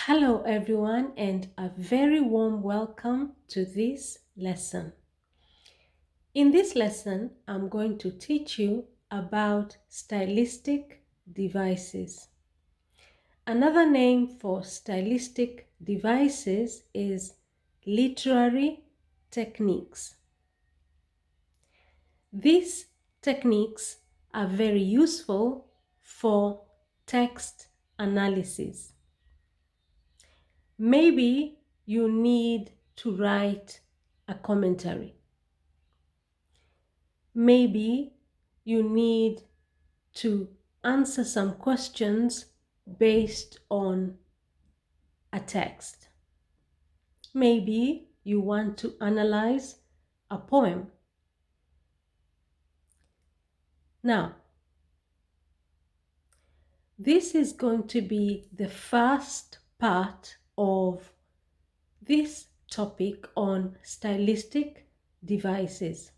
Hello everyone and a very warm welcome to this lesson. In this lesson, I'm going to teach you about stylistic devices. Another name for stylistic devices is literary techniques. These techniques are very useful for text analysis. Maybe you need to write a commentary. Maybe you need to answer some questions based on a text. Maybe you want to analyze a poem. Now, this is going to be the first part of this topic on stylistic devices.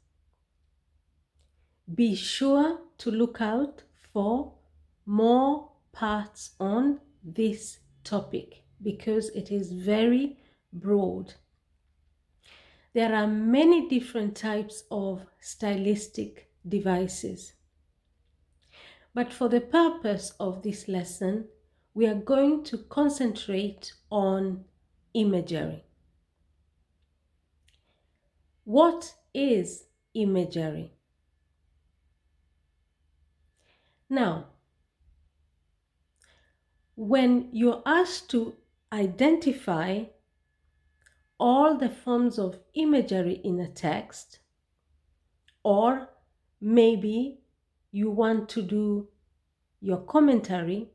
Be sure to look out for more parts on this topic because it is very broad. There are many different types of stylistic devices. But for the purpose of this lesson, we are going to concentrate on imagery. What is imagery? Now, when you're asked to identify all the forms of imagery in a text, or maybe you want to do your commentary,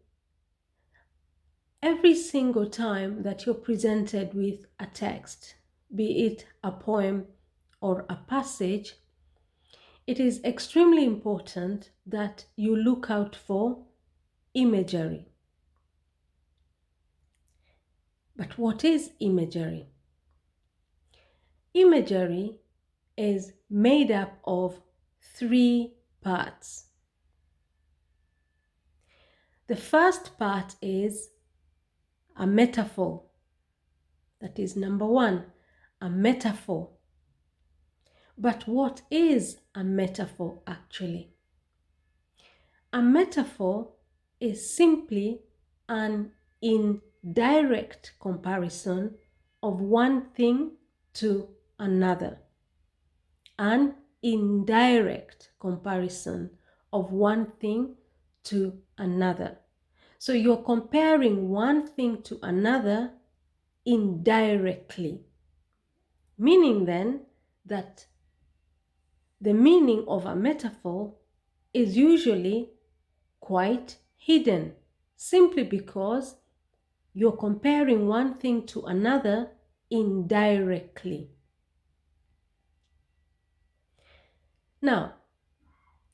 every single time that you're presented with a text, be it a poem or a passage, it is extremely important that you look out for imagery. But what is imagery? Imagery is made up of three parts. The first part is a metaphor. That is number one, a metaphor. But what is a metaphor actually? A metaphor is simply an indirect comparison of one thing to another. An indirect comparison of one thing to another. So you're comparing one thing to another indirectly, meaning then that the meaning of a metaphor is usually quite hidden, simply because you're comparing one thing to another indirectly. Now,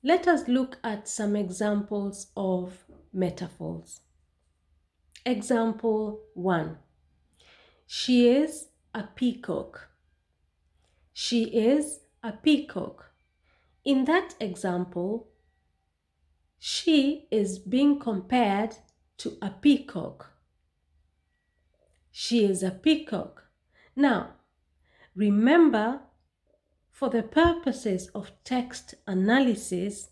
let us look at some examples of metaphors. Example 1. She is a peacock. She is a peacock. In that example, she is being compared to a peacock. She is a peacock. Now, remember, for the purposes of text analysis,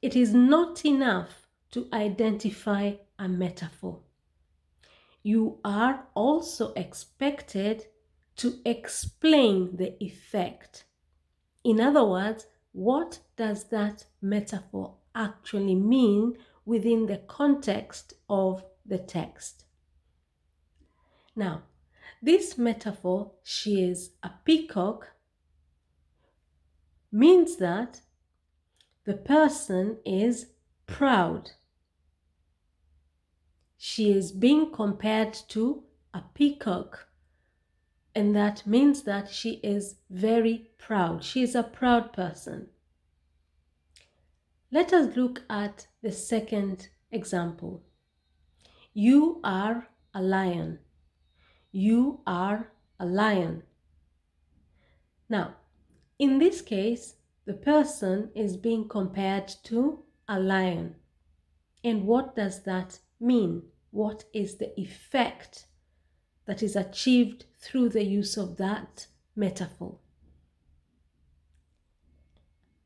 it is not enough to identify a metaphor. You are also expected to explain the effect. In other words, what does that metaphor actually mean within the context of the text? Now, this metaphor, she is a peacock, means that the person is proud. She is being compared to a peacock, and that means that she is very proud. She is a proud person. Let us look at the second example. You are a lion. You are a lion. Now, in this case, the person is being compared to a lion. And what does that mean? What is the effect that is achieved through the use of that metaphor.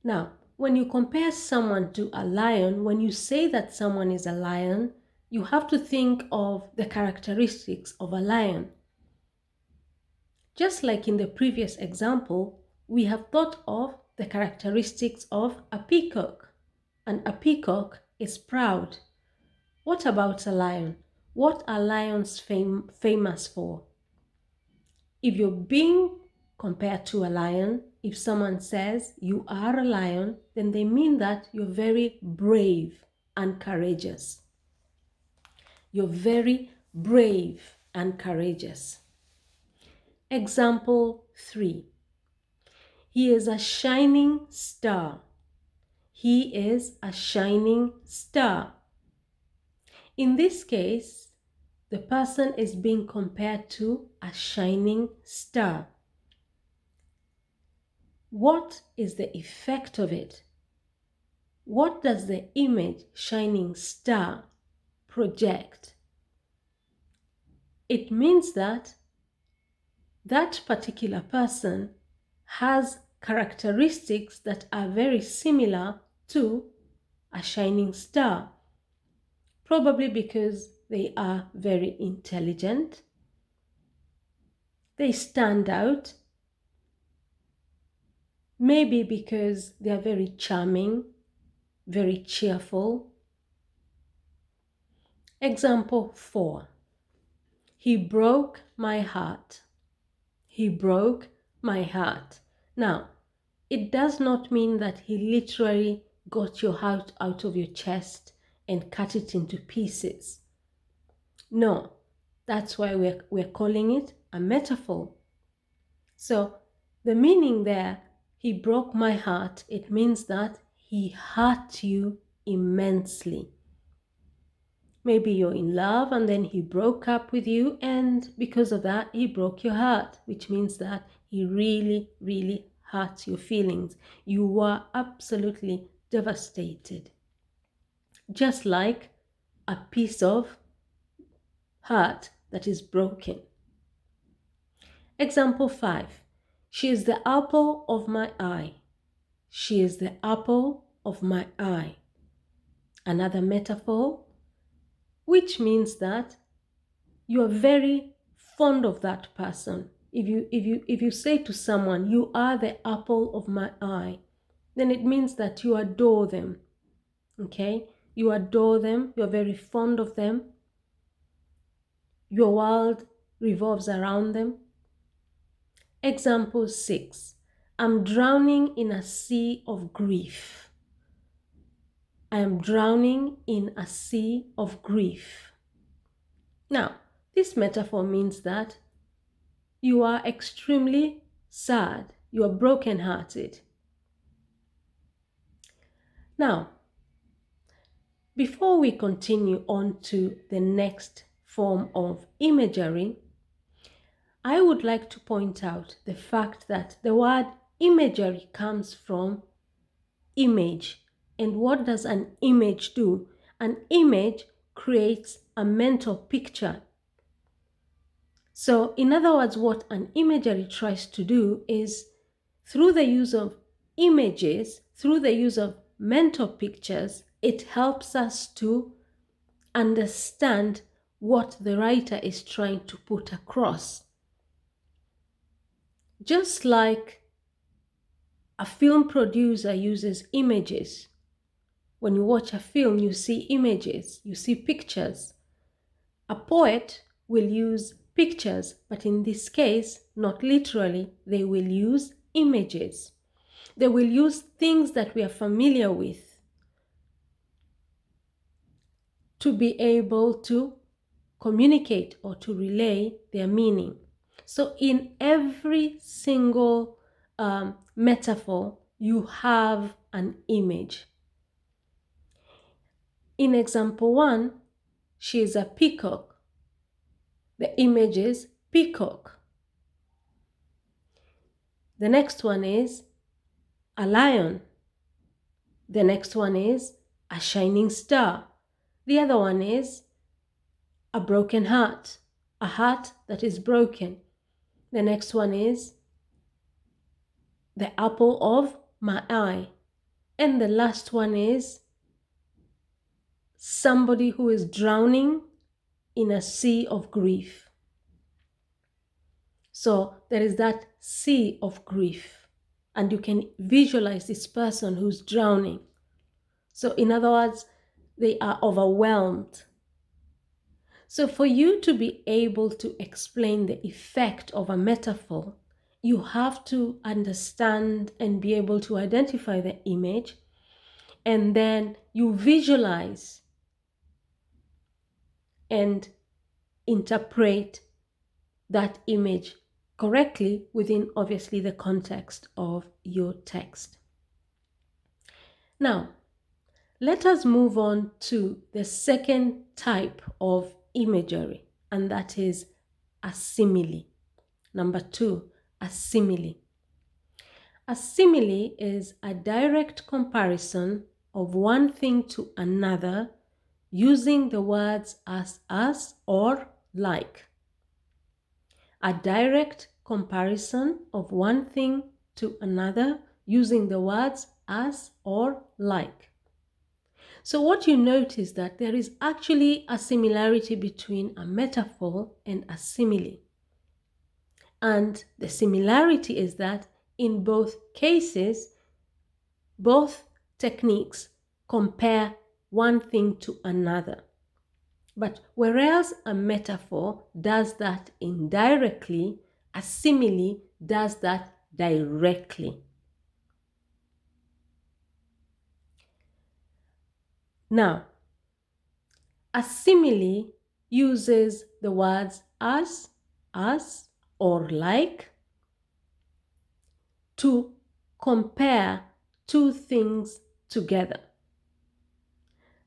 Now, when you compare someone to a lion, when you say that someone is a lion, you have to think of the characteristics of a lion. Just like in the previous example, we have thought of the characteristics of a peacock, and a peacock is proud. What about a lion? What are lions famous for? If you're being compared to a lion, if someone says you are a lion, then they mean that you're very brave and courageous. You're very brave and courageous. Example 3. He is a shining star. He is a shining star. In this case, the person is being compared to a shining star. What is the effect of it? What does the image shining star project? It means that that particular person has characteristics that are very similar to a shining star. Probably because they are very intelligent, they stand out, maybe because they are very charming, very cheerful. Example 4. He broke my heart. He broke my heart. Now, it does not mean that he literally got your heart out of your chest and cut it into pieces. No, that's why we're calling it a metaphor. So the meaning there, he broke my heart, it means that he hurt you immensely. Maybe you're in love and then he broke up with you, and because of that, he broke your heart, which means that he really, really hurt your feelings. You were absolutely devastated. Just like a piece of heart that is broken. Example 5. She is the apple of my eye. She is the apple of my eye. Another metaphor, which means that you are very fond of that person. If you say to someone, you are the apple of my eye, then it means that you adore them. Okay? You adore them, you're very fond of them. Your world revolves around them. Example 6. I'm drowning in a sea of grief. I am drowning in a sea of grief. Now, this metaphor means that you are extremely sad. You are brokenhearted. Now, before we continue on to the next form of imagery, I would like to point out the fact that the word imagery comes from image. And what does an image do? An image creates a mental picture. So, in other words, what an imagery tries to do is, through the use of images, through the use of mental pictures, it helps us to understand what the writer is trying to put across. Just like a film producer uses images. When you watch a film, you see images, you see pictures. A poet will use pictures, but in this case, not literally, they will use images. They will use things that we are familiar with to be able to communicate or to relay their meaning. So in every single metaphor, you have an image. In example 1, she is a peacock. The image is peacock. The next one is a lion. The next one is a shining star. The other one is a broken heart. a heart that is broken. The next one is the apple of my eye. And the last one is somebody who is drowning in a sea of grief. So there is that sea of grief, and you can visualize this person who's drowning. So in other words, they are overwhelmed. So for you to be able to explain the effect of a metaphor, you have to understand and be able to identify the image, and then you visualize and interpret that image correctly within, obviously, the context of your text. Now, let us move on to the second type of imagery, and that is a simile. Number 2, a simile. A simile is a direct comparison of one thing to another using the words as or like. A direct comparison of one thing to another using the words as or like. So what you notice that there is actually a similarity between a metaphor and a simile. And the similarity is that in both cases, both techniques compare one thing to another. But whereas a metaphor does that indirectly, a simile does that directly. Now, a simile uses the words as, or like to compare two things together.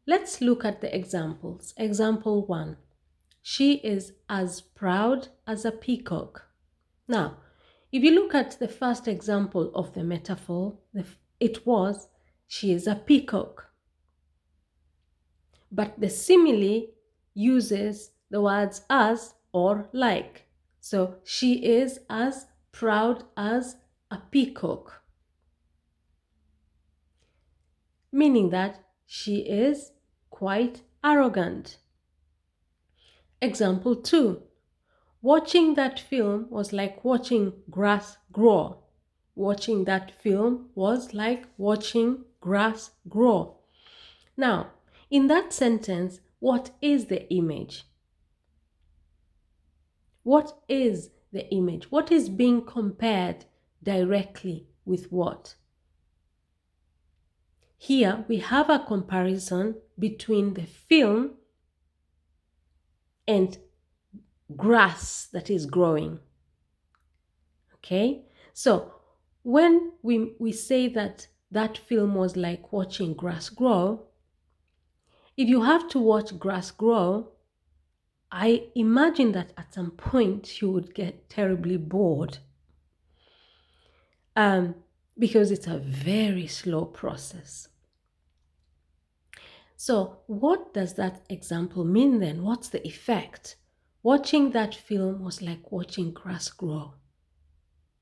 Let's look at the examples. Example 1. She is as proud as a peacock. Now, if you look at the first example of the metaphor, it was, she is a peacock. But the simile uses the words as or like. So, she is as proud as a peacock, meaning that she is quite arrogant. Example 2. Watching that film was like watching grass grow. Watching that film was like watching grass grow. Now, in that sentence, what is the image? What is the image? What is being compared directly with what? Here we have a comparison between the film and grass that is growing. Okay, so when we say that that film was like watching grass grow, if you have to watch grass grow, I imagine that at some point you would get terribly bored, because it's a very slow process. So what does that example mean then? What's the effect? Watching that film was like watching grass grow.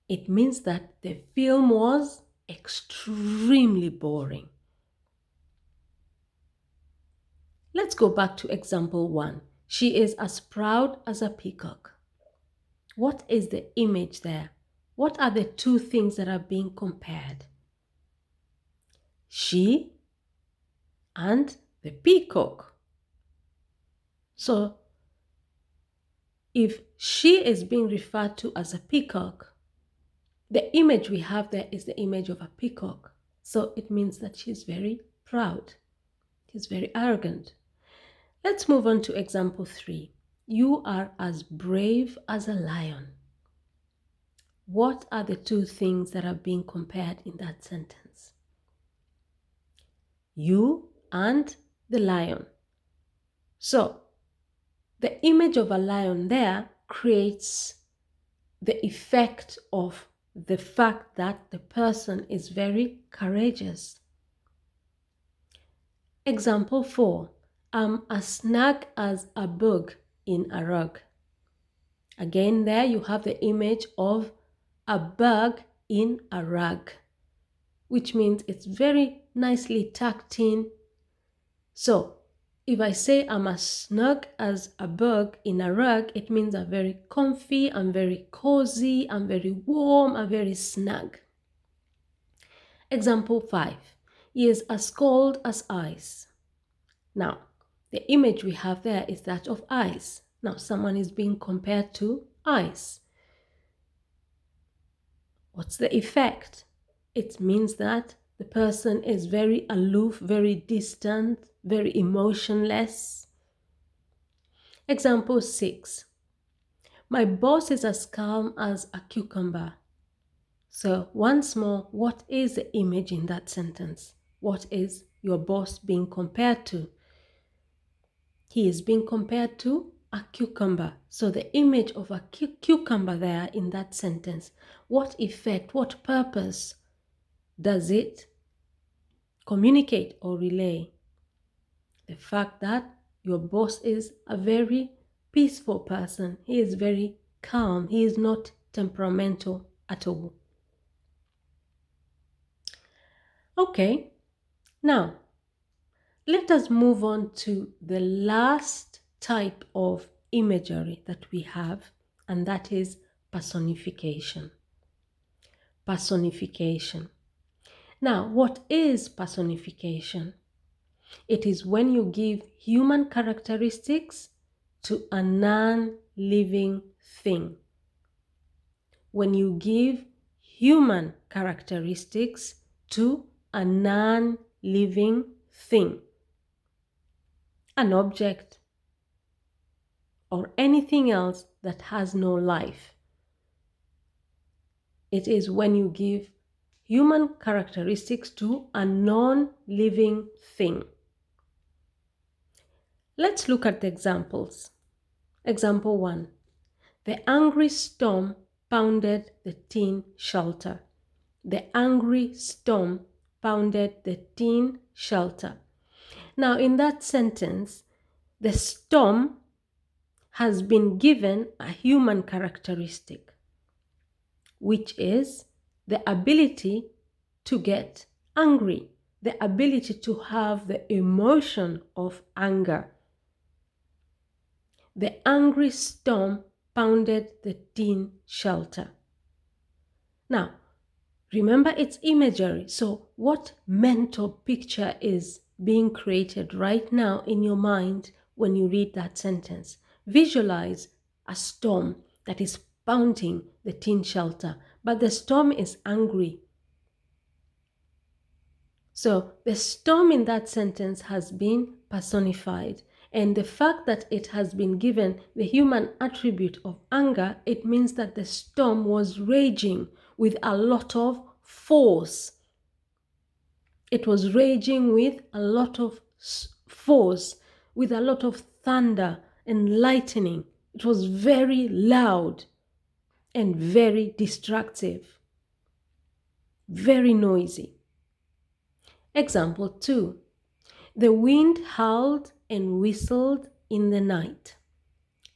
It means that the film was extremely boring. Let's go back to example 1. She is as proud as a peacock. What is the image there? What are the two things that are being compared? She and the peacock. So if she is being referred to as a peacock, the image we have there is the image of a peacock. So it means that she's very proud. She's very arrogant. Let's move on to example 3. You are as brave as a lion. What are the two things that are being compared in that sentence? You and the lion. So the image of a lion there creates the effect of the fact that the person is very courageous. Example 4. I'm as snug as a bug in a rug. Again, there you have the image of a bug in a rug, which means it's very nicely tucked in. So if I say I'm as snug as a bug in a rug, it means I'm very comfy, I'm very cozy, I'm very warm, I'm very snug. Example 5. He is as cold as ice. Now, the image we have there is that of ice. Now, someone is being compared to ice. What's the effect? It means that the person is very aloof, very distant, very emotionless. Example 6. My boss is as calm as a cucumber. So once more, what is the image in that sentence? What is your boss being compared to? He is being compared to a cucumber. So the image of a cucumber there in that sentence, what effect, what purpose does it communicate or relay? The fact that your boss is a very peaceful person. He is very calm. He is not temperamental at all. Okay, now let us move on to the last type of imagery that we have, and that is personification. Personification. Now, what is personification? It is when you give human characteristics to a non-living thing. When you give human characteristics to a non-living thing, an object, or anything else that has no life. It is when you give human characteristics to a non-living thing. Let's look at the examples. Example 1. The angry storm pounded the tin shelter. The angry storm pounded the tin shelter. Now, in that sentence, the storm has been given a human characteristic, which is the ability to get angry, the ability to have the emotion of anger. The angry storm pounded the tin shelter. Now, remember it's imagery. So what mental picture is being created right now in your mind when you read that sentence? Visualize a storm that is pounding the tin shelter, but the storm is angry. So the storm in that sentence has been personified. And the fact that it has been given the human attribute of anger, it means that the storm was raging with a lot of force. It was raging with a lot of force, with a lot of thunder and lightning. It was very loud and very destructive, very noisy. Example 2. The wind howled and whistled in the night.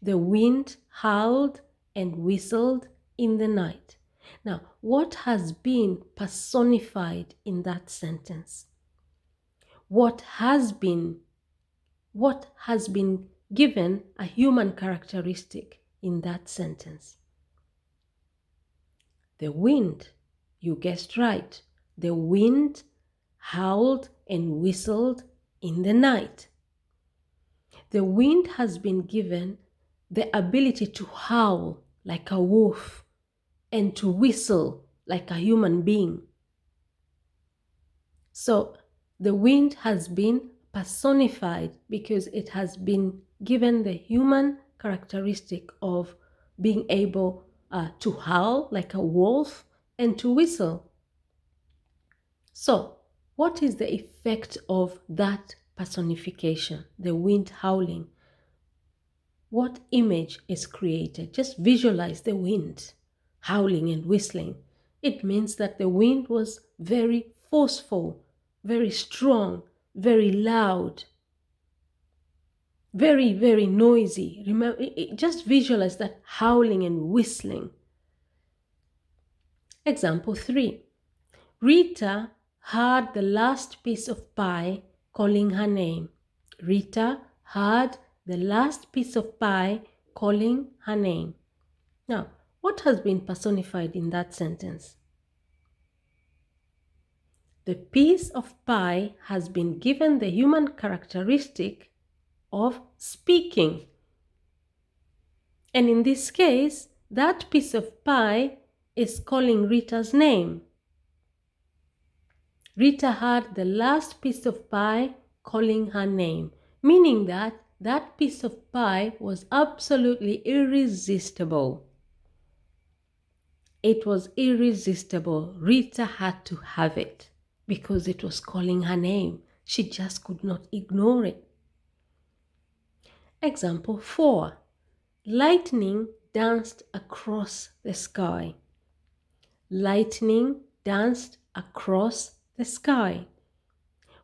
The wind howled and whistled in the night. Now, what has been personified in that sentence? What has been given a human characteristic in that sentence? The wind. You guessed right. The wind howled and whistled in the night. The wind has been given the ability to howl like a wolf and to whistle like a human being. So the wind has been personified because it has been given the human characteristic of being able to howl like a wolf and to whistle. So what is the effect of that personification, the wind howling? What image is created? Just visualize the wind howling and whistling. It means that the wind was very forceful, very strong, very loud. very, very noisy. Remember, just visualize that howling and whistling. Example 3. Rita had the last piece of pie calling her name. Rita had the last piece of pie calling her name. Now, what has been personified in that sentence? The piece of pie has been given the human characteristic of speaking. And in this case, that piece of pie is calling Rita's name. Rita had the last piece of pie calling her name, meaning that that piece of pie was absolutely irresistible. It was irresistible. Rita had to have it because it was calling her name. She just could not ignore it. Example 4. Lightning danced across the sky. Lightning danced across the sky.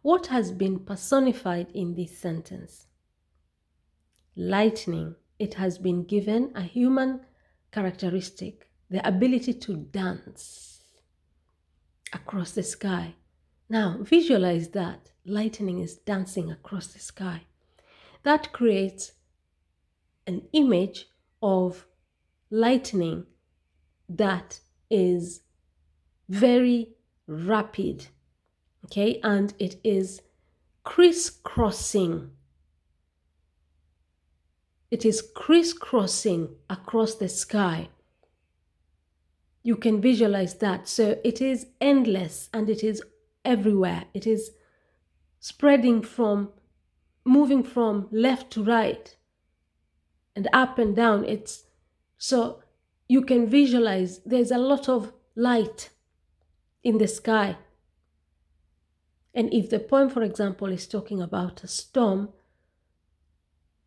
What has been personified in this sentence? Lightning. It has been given a human characteristic, the ability to dance across the sky. Now, visualize that. Lightning is dancing across the sky. That creates an image of lightning that is very rapid, okay, and it is crisscrossing. It is crisscrossing across the sky. You can visualize that. So it is endless and it is everywhere. It is spreading from, moving from left to right and up and down. So you can visualize there's a lot of light in the sky. And if the poem, for example, is talking about a storm,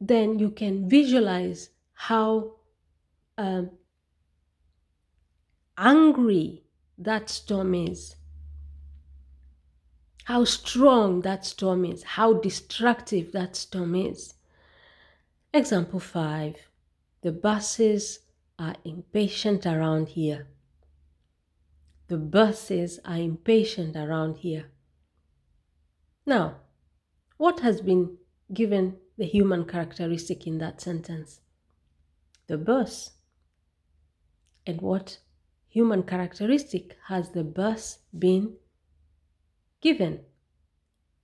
then you can visualize how angry that storm is, how strong that storm is, how destructive that storm is. Example 5. The buses are impatient around here. The buses are impatient around here. Now, what has been given the human characteristic in that sentence? The bus. And what human characteristic has the bus been given?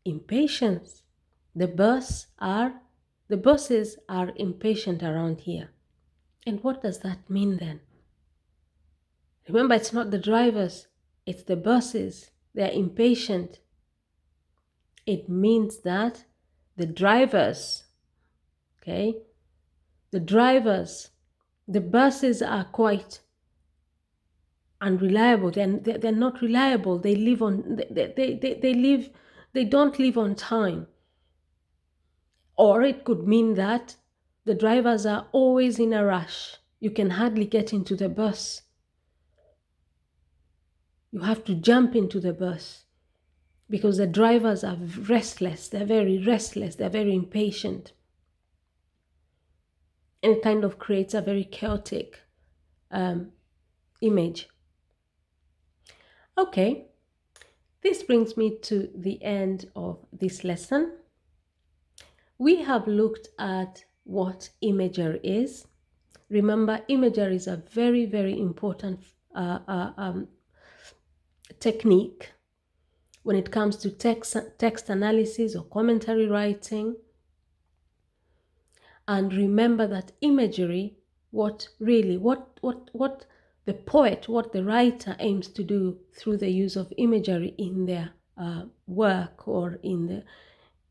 Impatience. The buses are impatient around here. And what does that mean then? Remember, it's not the drivers, it's the buses. They're impatient. It means that the drivers, okay, the buses are quite unreliable. They're not reliable. They don't live on time. Or it could mean that the drivers are always in a rush. You can hardly get into the bus. You have to jump into the bus because the drivers are restless. They're very restless. They're very impatient. And it kind of creates a very chaotic image. Okay, this brings me to the end of this lesson. We have looked at what imagery is. Remember, imagery is a very, very important technique when it comes to text analysis or commentary writing. And remember that imagery, what the poet, what the writer aims to do through the use of imagery in their work or in the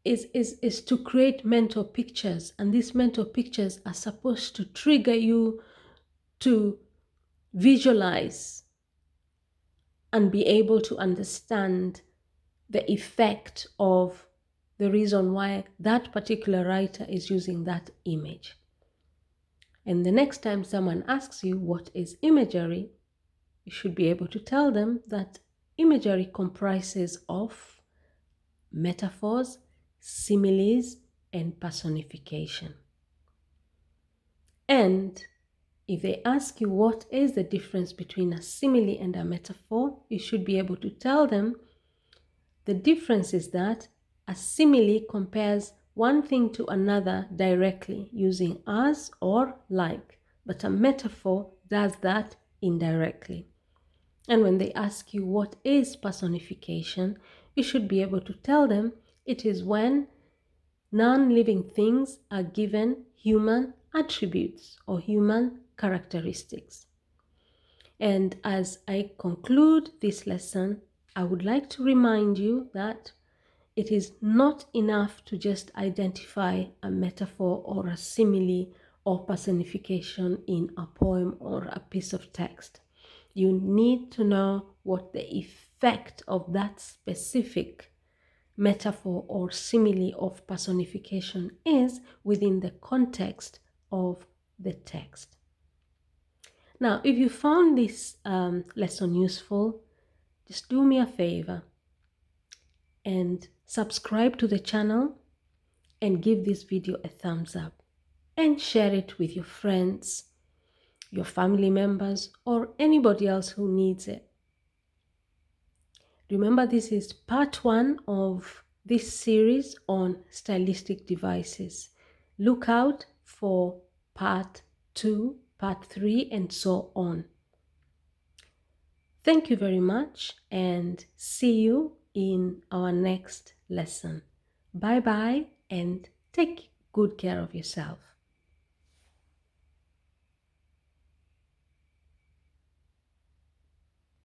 is to create mental pictures, and these mental pictures are supposed to trigger you to visualize and be able to understand the effect of the reason why that particular writer is using that image. And the next time someone asks you what is imagery, you should be able to tell them that imagery comprises of metaphors, similes, and personification. And if they ask you what is the difference between a simile and a metaphor, you should be able to tell them the difference is that a simile compares one thing to another directly using as or like, but a metaphor does that indirectly. And when they ask you what is personification, you should be able to tell them it is when non-living things are given human attributes or human characteristics. And as I conclude this lesson, I would like to remind you that it is not enough to just identify a metaphor or a simile or personification in a poem or a piece of text. You need to know what the effect of that specific metaphor or simile of personification is within the context of the text. Now, if you found this lesson useful, just do me a favor and subscribe to the channel and give this video a thumbs up and share it with your friends, your family members, or anybody else who needs it. Remember, this is part 1 of this series on stylistic devices. Look out for part 2, part 3, and so on. Thank you very much and see you in our next lesson. Bye bye and take good care of yourself.